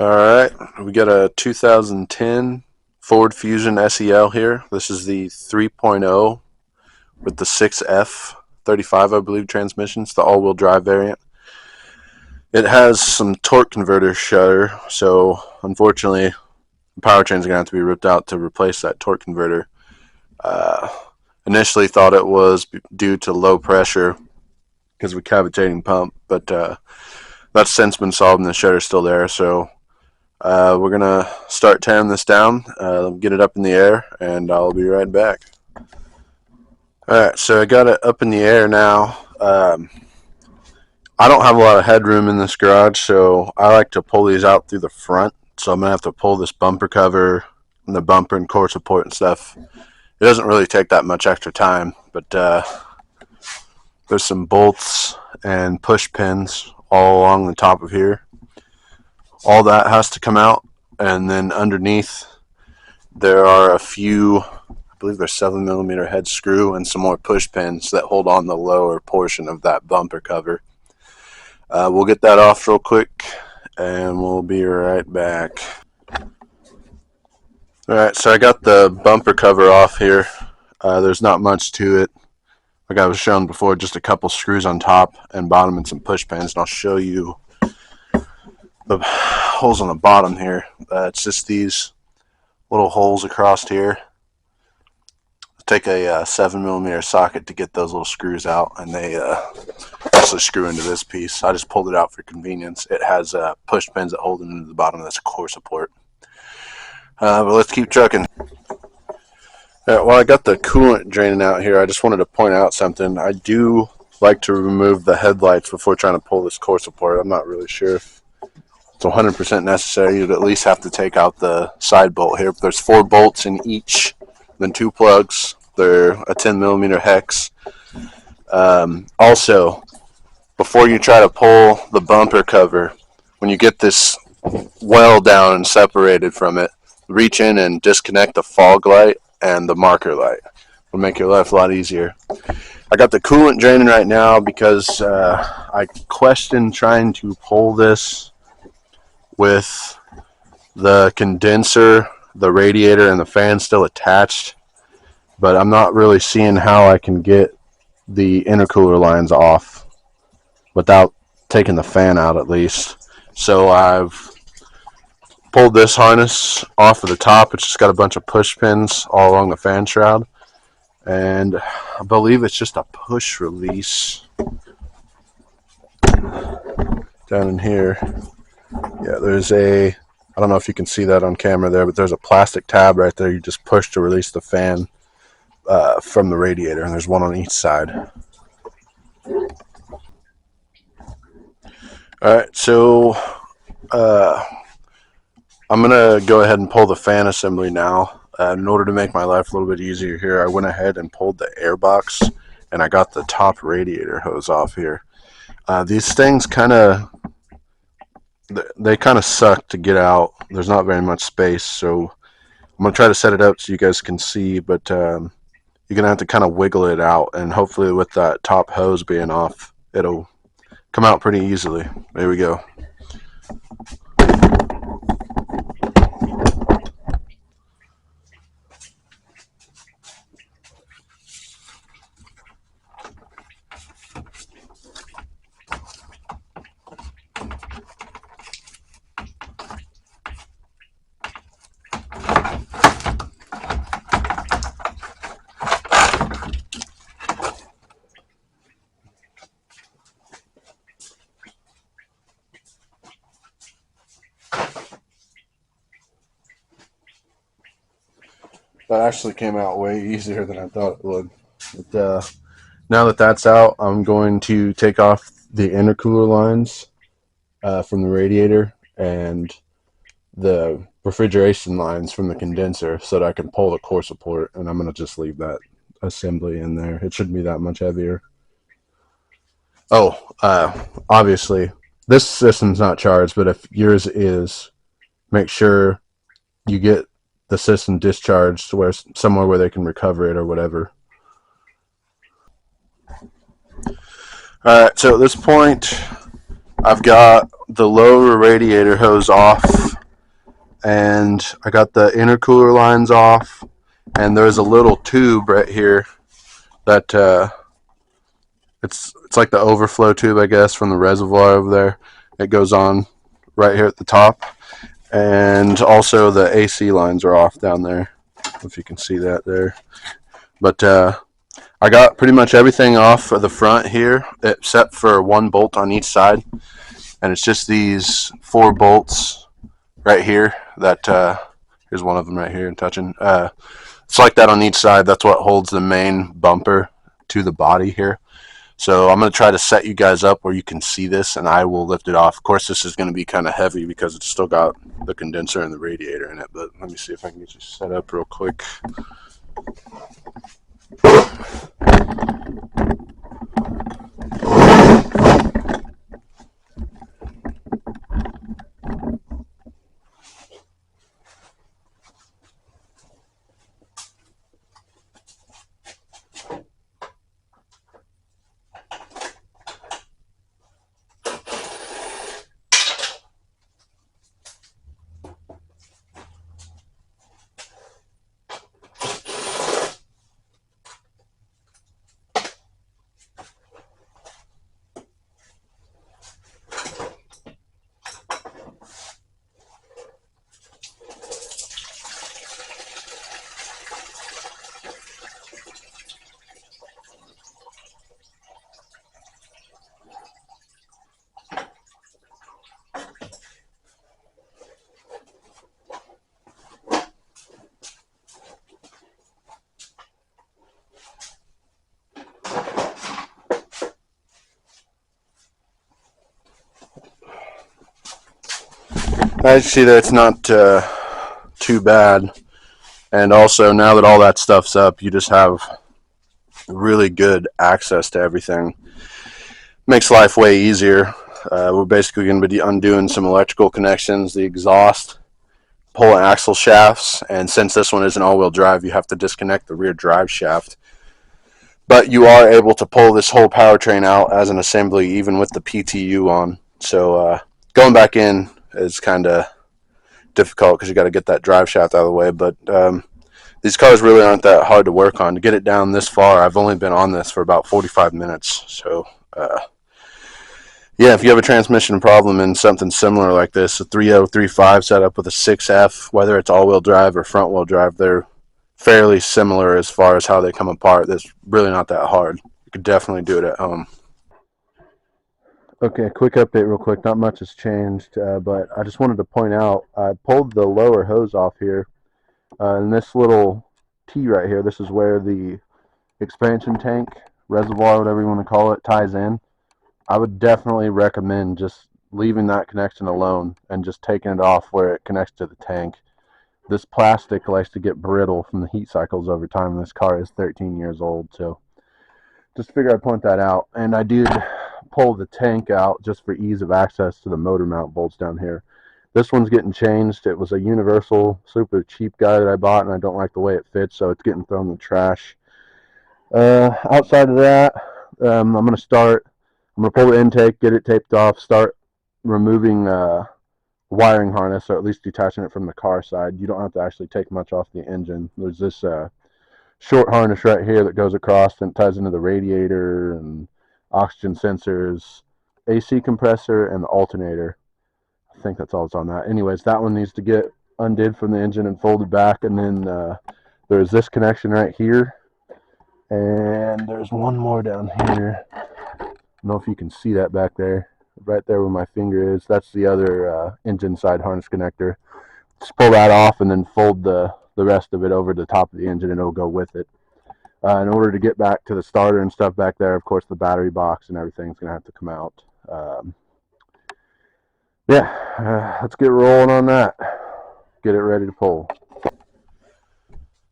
Alright, we got a 2010 Ford Fusion SEL here. This is the 3.0 with the 6F35, I believe, transmissions, the all-wheel drive variant. It has some torque converter shutter, so unfortunately the powertrain is going to have to be ripped out to replace that torque converter. Initially thought it was due to low pressure because of a cavitating pump, but that's since been solved and the shutter's still there, so we're going to start tearing this down, get it up in the air, and I'll be right back. Alright, so I got it up in the air now. I don't have a lot of headroom in this garage, so I like to pull these out through the front. So I'm going to have to pull this bumper cover and the bumper and core support and stuff. It doesn't really take that much extra time, but there's some bolts and push pins all along the top of here. All that has to come out, and then underneath there are a few, I believe they're 7mm head screw and some more push pins that hold on the lower portion of that bumper cover. We'll get that off real quick and we'll be right back. Alright, so I got the bumper cover off here. There's not much to it. Like I was showing before, just a couple screws on top and bottom and some push pins, and I'll show you the holes on the bottom here. It's just these little holes across here. Take a 7mm socket to get those little screws out, and they actually screw into this piece. I just pulled it out for convenience. It has push pins that hold it into the bottom. That's core support. But let's keep trucking. While I got the coolant draining out here, I just wanted to point out something. I do like to remove the headlights before trying to pull this core support. I'm not really sure if it's 100% necessary. You'd at least have to take out the side bolt here. There's 4 bolts in each, then 2 plugs. They're a 10mm hex. Also, before you try to pull the bumper cover, when you get this well down and separated from it, reach in and disconnect the fog light and the marker light. It'll make your life a lot easier. I got the coolant draining right now because I questioned trying to pull this with the condenser, the radiator, and the fan still attached, but I'm not really seeing how I can get the intercooler lines off without taking the fan out at least. So I've pulled this harness off of the top. It's just got a bunch of push pins all along the fan shroud, and I believe it's just a push release down in here. Yeah, there's a, I don't know if you can see that on camera there, but there's a plastic tab right there. You just push to release the fan from the radiator, and there's one on each side. Alright, so I'm going to go ahead and pull the fan assembly now. In order to make my life a little bit easier here, I went ahead and pulled the air box, and I got the top radiator hose off here. These things they kind of suck to get out. There's not very much space, so I'm going to try to set it up so you guys can see, but you're going to have to kind of wiggle it out, and hopefully with that top hose being off, it'll come out pretty easily. There we go. That actually came out way easier than I thought it would. But now that that's out, I'm going to take off the intercooler lines from the radiator and the refrigeration lines from the condenser so that I can pull the core support, and I'm going to just leave that assembly in there. It shouldn't be that much heavier. Oh, obviously, this system's not charged, but if yours is, make sure you get the system discharged to where somewhere where they can recover it or whatever. Alright, so at this point I've got the lower radiator hose off and I got the intercooler lines off, and there's a little tube right here that it's like the overflow tube, I guess, from the reservoir over there. It goes on right here at the top, and also the AC lines are off down there, if you can see that there. But I got pretty much everything off of the front here except for one bolt on each side, and it's just these 4 bolts right here that here's one of them right here and touching. It's like that on each side. That's what holds the main bumper to the body here. So I'm going to try to set you guys up where you can see this, and I will lift it off. Of course, this is going to be kind of heavy because it's still got the condenser and the radiator in it, but let me see if I can get you set up real quick. I see that it's not too bad. And also, now that all that stuff's up, you just have really good access to everything. Makes life way easier. We're basically going to be undoing some electrical connections, the exhaust, pull axle shafts, and since this one is an all-wheel drive, you have to disconnect the rear drive shaft. But you are able to pull this whole powertrain out as an assembly, even with the PTU on. So going back in is kind of difficult because you got to get that drive shaft out of the way. But these cars really aren't that hard to work on. To get it down this far, I've only been on this for about 45 minutes. So yeah, if you have a transmission problem in something similar like this, a 3035 setup with a 6F, whether it's all-wheel drive or front-wheel drive, they're fairly similar as far as how they come apart. That's really not that hard. You could definitely do it at home. Okay, quick update real quick. Not much has changed, but I just wanted to point out, I pulled the lower hose off here, and this little T right here, this is where the expansion tank, reservoir, whatever you want to call it, ties in. I would definitely recommend just leaving that connection alone and just taking it off where it connects to the tank. This plastic likes to get brittle from the heat cycles over time. This car is 13 years old, so just figured I'd point that out. And I did pull the tank out just for ease of access to the motor mount bolts down here. This one's getting changed. It was a universal, super cheap guy that I bought, and I don't like the way it fits, so it's getting thrown in the trash. Outside of that, I'm going to pull the intake, get it taped off, start removing wiring harness, or at least detaching it from the car side. You don't have to actually take much off the engine. There's this short harness right here that goes across and ties into the radiator and oxygen sensors, AC compressor, and the alternator. I think that's all that's on that. Anyways, that one needs to get undid from the engine and folded back, and then there's this connection right here, and there's one more down here. I don't know if you can see that back there. Right there where my finger is, that's the other engine side harness connector. Just pull that off and then fold the rest of it over to the top of the engine, and it'll go with it. In order to get back to the starter and stuff back there, of course the battery box and everything's going to have to come out. Let's get rolling on that. Get it ready to pull.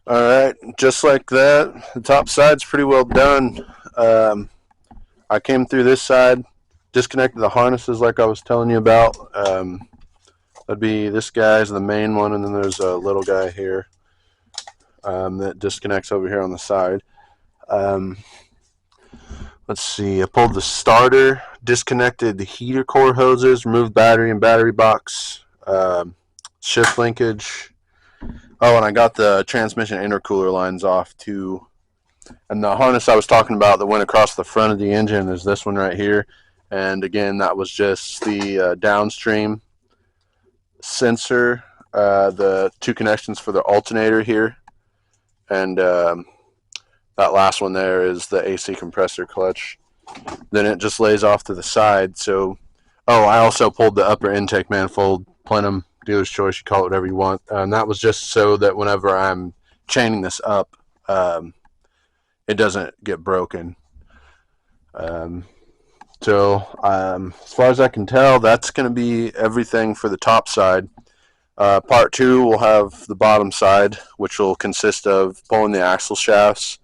Alright, just like that, the top side's pretty well done. I came through this side, disconnected the harnesses like I was telling you about. That'd be this guy's the main one, and then there's a little guy here that disconnects over here on the side. Let's see, I pulled the starter, disconnected the heater core hoses, removed battery and battery box. shift linkage. Oh, and I got the transmission intercooler lines off too. And the harness I was talking about that went across the front of the engine is this one right here. And again, that was just the downstream sensor, the two connections for the alternator here, and that last one there is the AC compressor clutch. Then it just lays off to the side. So, oh, I also pulled the upper intake manifold, plenum, dealer's choice, you call it whatever you want. And that was just so that whenever I'm chaining this up, it doesn't get broken. As far as I can tell, that's going to be everything for the top side. Part 2 will have the bottom side, which will consist of pulling the axle shafts,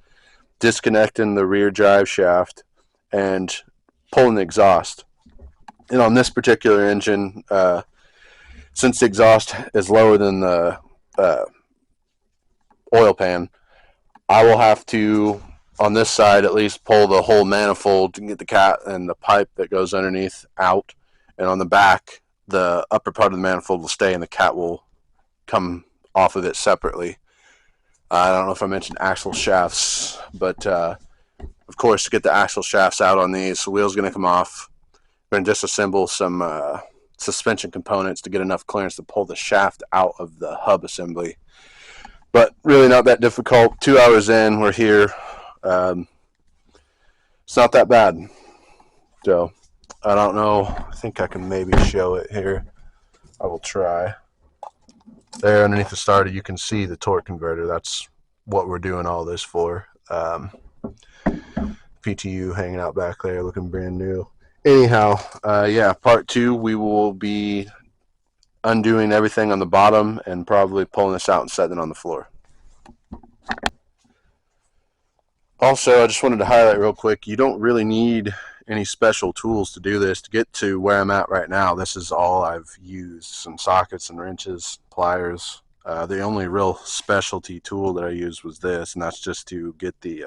disconnecting the rear drive shaft, and pulling the exhaust. And on this particular engine, since the exhaust is lower than the oil pan, I will have to, on this side at least, pull the whole manifold to get the cat and the pipe that goes underneath out. And on the back, the upper part of the manifold will stay and the cat will come off of it separately. I don't know if I mentioned axle shafts, but of course, to get the axle shafts out on these, the wheel's going to come off. We're going to disassemble some suspension components to get enough clearance to pull the shaft out of the hub assembly. But really not that difficult. 2 hours in, we're here. It's not that bad. So, I don't know. I think I can maybe show it here. I will try. There underneath the starter, you can see the torque converter. That's what we're doing all this for. PTU hanging out back there looking brand new. Anyhow, yeah, part 2, we will be undoing everything on the bottom and probably pulling this out and setting it on the floor. Also, I just wanted to highlight real quick, you don't really need any special tools to do this. To get to where I'm at right now, this is all I've used. Some sockets and wrenches, pliers. The only real specialty tool that I used was this, and that's just to get the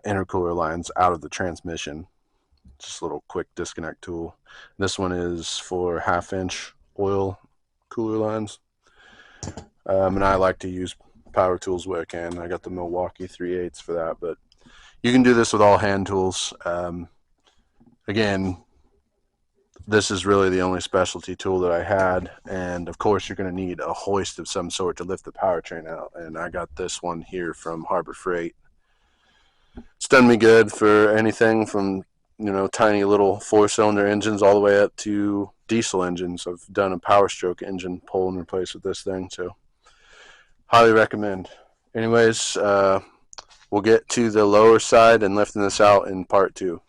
intercooler lines out of the transmission. Just a little quick disconnect tool. This one is for 1/2-inch oil cooler lines. And I like to use power tools where I can. I got the Milwaukee 3/8 for that, but you can do this with all hand tools. Again, this is really the only specialty tool that I had, and of course you're going to need a hoist of some sort to lift the powertrain out, and I got this one here from Harbor Freight. It's done me good for anything from tiny little 4-cylinder engines all the way up to diesel engines. I've done a Power Stroke engine pull and replace with this thing, so highly recommend. Anyways, we'll get to the lower side and lifting this out in part 2.